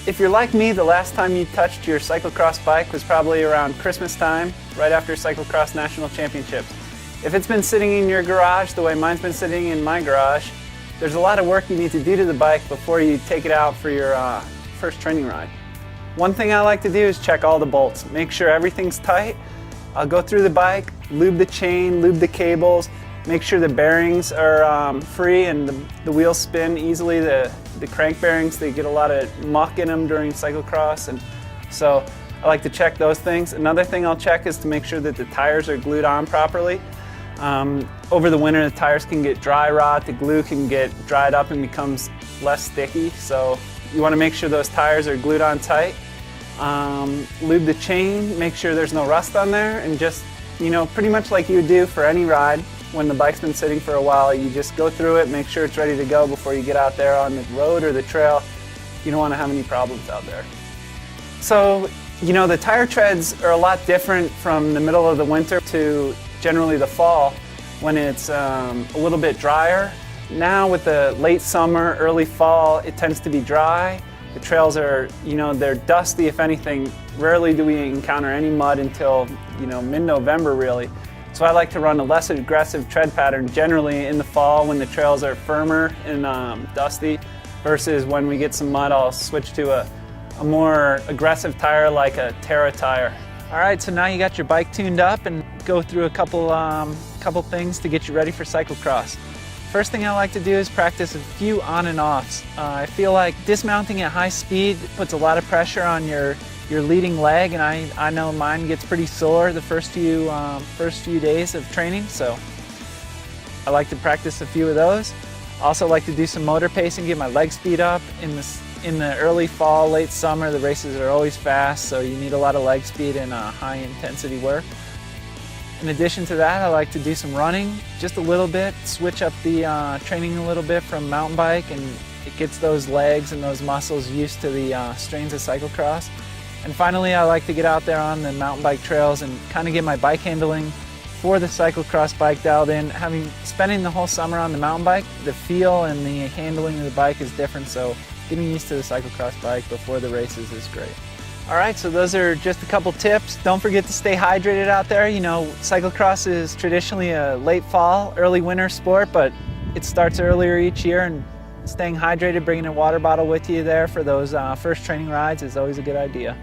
If you're like me, the last time you touched your cyclocross bike was probably around Christmas time, right after Cyclocross National Championships. If it's been sitting in your garage the way mine's been sitting in my garage, there's a lot of work you need to do to the bike before you take it out for your first training ride. One thing I like to do is check all the bolts, make sure everything's tight. I'll go through the bike, lube the chain, lube the cables, make sure the bearings are free and the wheels spin easily. The crank bearings, they get a lot of muck in them during cyclocross, and so I like to check those things. Another thing I'll check is to make sure that the tires are glued on properly. Over the winter, the tires can get dry rot, the glue can get dried up and becomes less sticky, so you want to make sure those tires are glued on tight. Lube the chain, make sure there's no rust on there, and just, pretty much like you would do for any ride. When the bike's been sitting for a while, you just go through it, make sure it's ready to go before you get out there on the road or the trail. You don't want to have any problems out there. So, the tire treads are a lot different from the middle of the winter to generally the fall when it's a little bit drier. Now with the late summer, early fall, it tends to be dry. The trails are, they're dusty if anything. Rarely do we encounter any mud until, mid-November really. So I like to run a less aggressive tread pattern generally in the fall when the trails are firmer and dusty, versus when we get some mud, I'll switch to a more aggressive tire like a Terra tire. All right, so now you got your bike tuned up, and go through a couple things to get you ready for cyclocross. First thing I like to do is practice a few on and offs. I feel like dismounting at high speed puts a lot of pressure on your leading leg, and I know mine gets pretty sore the first few days of training, so I like to practice a few of those. Also like to do some motor pacing, get my leg speed up. In the early fall, late summer, the races are always fast, so you need a lot of leg speed and high intensity work. In addition to that, I like to do some running, just a little bit, switch up the training a little bit from mountain bike, and it gets those legs and those muscles used to the strains of cyclocross. And finally, I like to get out there on the mountain bike trails and kind of get my bike handling for the cyclocross bike dialed in. Spending the whole summer on the mountain bike, the feel and the handling of the bike is different, so getting used to the cyclocross bike before the races is great. All right, so those are just a couple tips. Don't forget to stay hydrated out there. Cyclocross is traditionally a late fall, early winter sport, but it starts earlier each year, and staying hydrated, bringing a water bottle with you there for those first training rides is always a good idea.